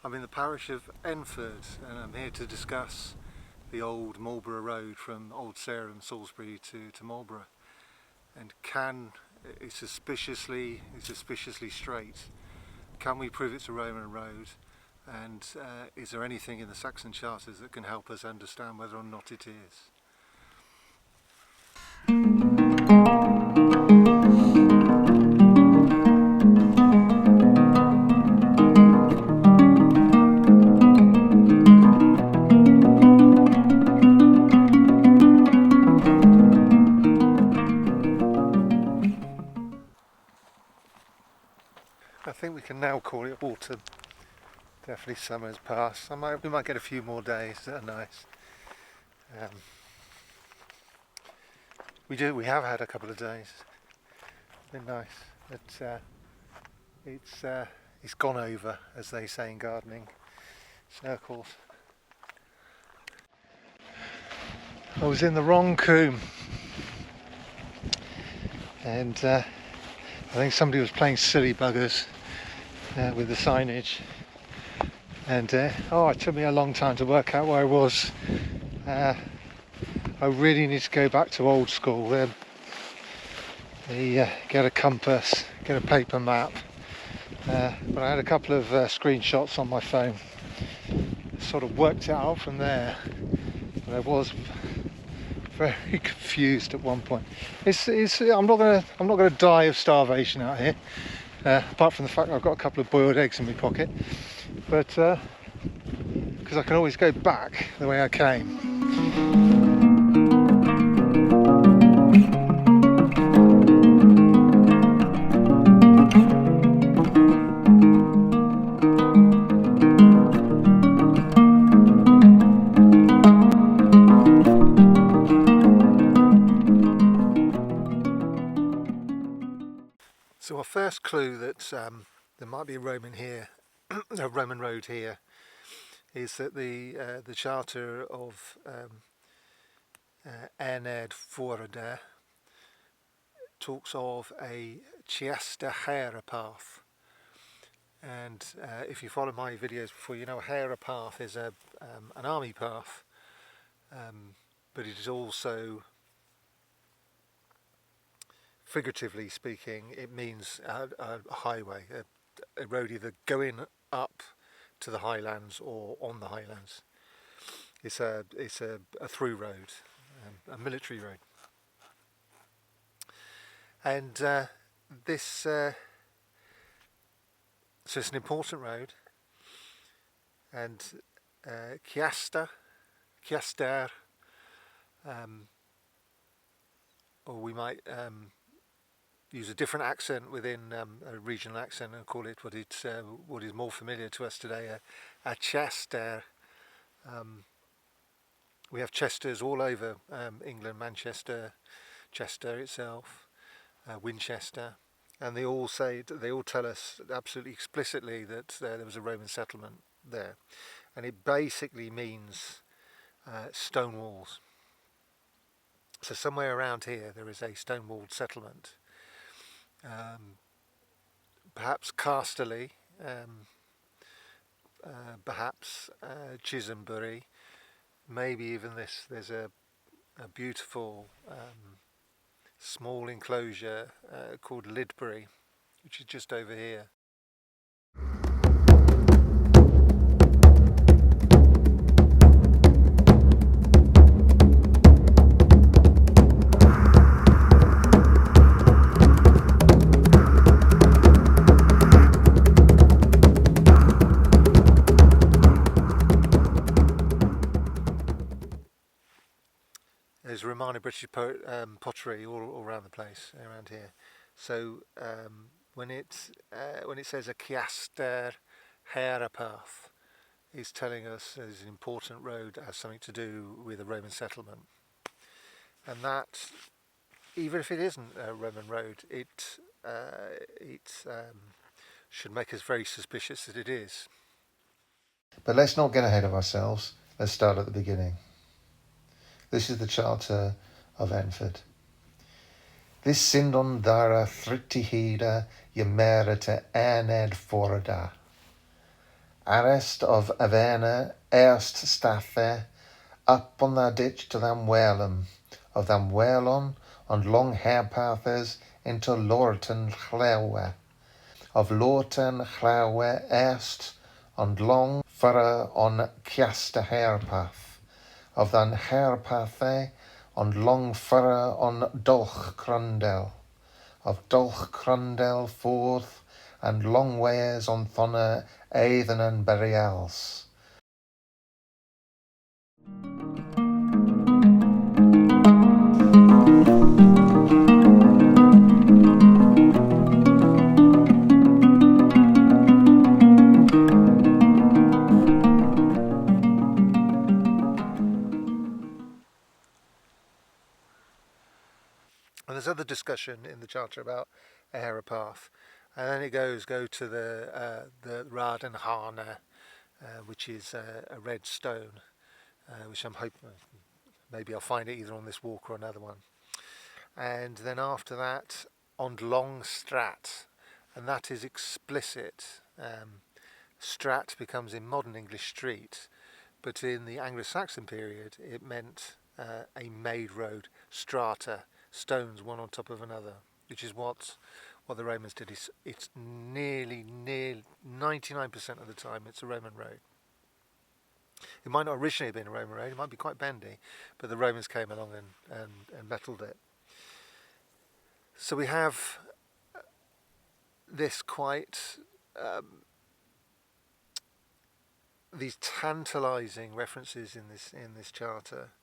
I'm in the parish of Enford and I'm here to discuss the old Marlborough road from Old Sarum, Salisbury to Marlborough. And it's suspiciously straight. Can we prove it's a Roman road? And is there anything in the Saxon charters that can help us understand whether or not it is? I think we can now call it autumn. Definitely summer's passed. We might get a few more days that are nice. We have had a couple of days. Been nice, but it's gone over, as they say in gardening circles. I was in the wrong coombe, and I think somebody was playing silly buggers with the signage, and it took me a long time to work out where I was. I really need to go back to old school. Get a compass, get a paper map, but I had a couple of screenshots on my phone. Sort of worked it out from there, but I was very confused at one point. I'm not gonna die of starvation out here, apart from the fact I've got a couple of boiled eggs in my pocket, but because I can always go back the way I came. So our first clue that there might be a Roman here, a Roman road here, is that the charter of Enford talks of a Ceaster Herepað, and if you follow my videos before, you know a Herepað is an army path, but it is also, figuratively speaking, it means a highway, a road either going up to the highlands or on the highlands. It's a through road, a military road, and so it's an important road. And Ceaster, or we might use a different accent within a regional accent and call it what is more familiar to us today, a Ceaster. We have Chesters all over England: Manchester, Chester itself, Winchester, and they all tell us absolutely explicitly that there was a Roman settlement there, and it basically means stone walls. So somewhere around here there is a stone-walled settlement, perhaps Casterly, perhaps Chisholmbury, maybe even this. There's a beautiful small enclosure called Lidbury, which is just over here. There's Romano British pottery all around the place around here. So when it says a Ceaster Herepað, it's telling us there's an important road that has something to do with a Roman settlement, and that, even if it isn't a Roman road, it should make us very suspicious that it is. But let's not get ahead of ourselves. Let's start at the beginning. This is the charter of Enford. This syndon dara thritihida yemerita aned forada. Arrest of Averna, erst stathe, up on the ditch to them Whalum, of them Whalon, on long Herepathes into Lorton Llawe, of Lorton Llawe erst, on long furrow on Ceaster Herepað, of than Herepathe, on long furrow on Dolch Crundel, of Dolch Crundel forth, and long ways on Thonna Aithen and Burials. And there's other discussion in the charter about a Herepað, and then it go to the Rad and Hana, which is a red stone, which I'm hoping maybe I'll find it either on this walk or another one. And then after that, on long Strat, and that is explicit. Strat becomes in modern English street, but in the Anglo-Saxon period it meant a made road, strata, stones one on top of another, which is what the Romans did. It's nearly 99% of the time it's a Roman road. It might not originally have been a Roman road, it might be quite bendy, but the Romans came along and metalled it. So we have this quite these tantalising references in this charter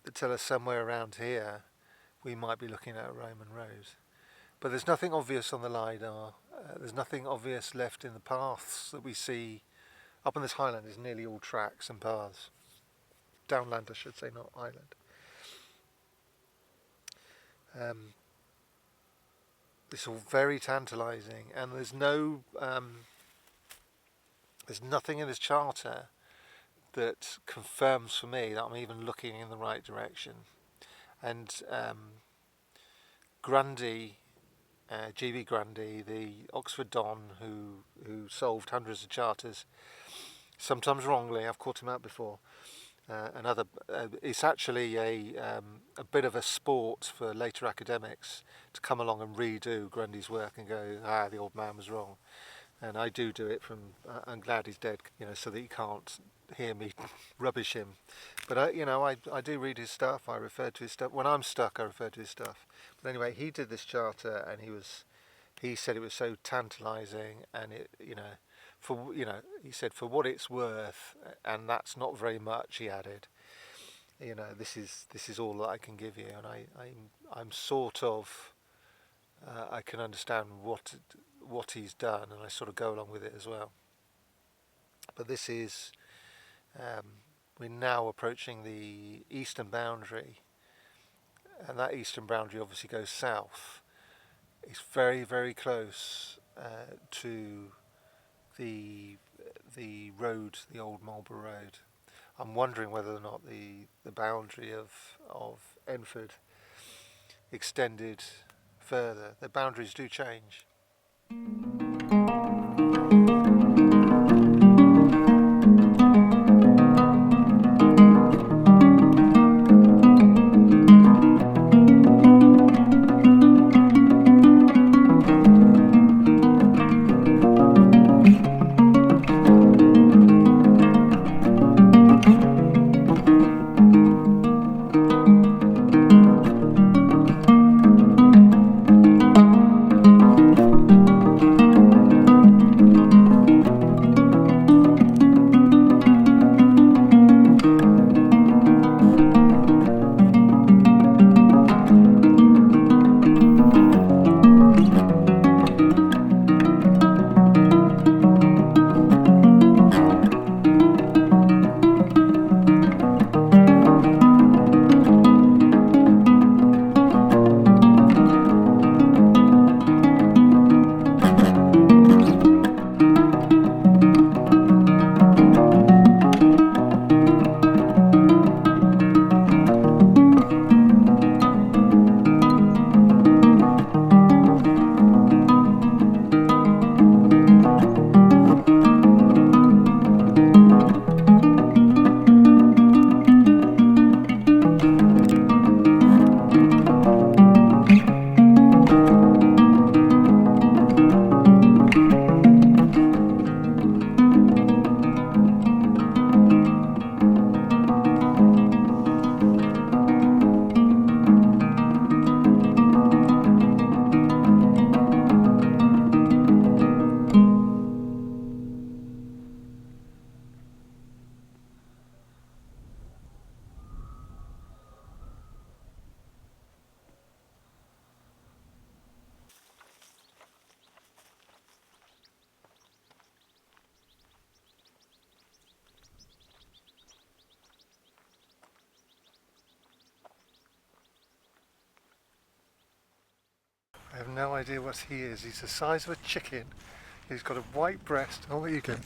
that tell us somewhere around here we might be looking at a Roman road. But there's nothing obvious on the LiDAR. There's nothing obvious left in the paths that we see. Up on this highland is nearly all tracks and paths. Downland, I should say, not highland. It's all very tantalising, and there's nothing in this charter that confirms for me that I'm even looking in the right direction. And Grundy, G.B. Grundy, the Oxford Don who solved hundreds of charters, sometimes wrongly, I've caught him out before, it's actually a bit of a sport for later academics to come along and redo Grundy's work and go, the old man was wrong. And I do it from, I'm glad he's dead, so that he can't hear me rubbish him. But I do read his stuff. I refer to his stuff. When I'm stuck, I refer to his stuff. But anyway, he did this charter, and he said it was so tantalising, and he said for what it's worth, and that's not very much. He added, this is all that I can give you, and I'm sort of, I can understand what he's done, and I sort of go along with it as well. But this is, we're now approaching the eastern boundary, and that eastern boundary obviously goes south. It's very, very close to the road, the old Marlborough road. I'm wondering whether or not the boundary of Enford extended further. The boundaries do change. I have no idea what he is. He's the size of a chicken. He's got a white breast. Oh, you can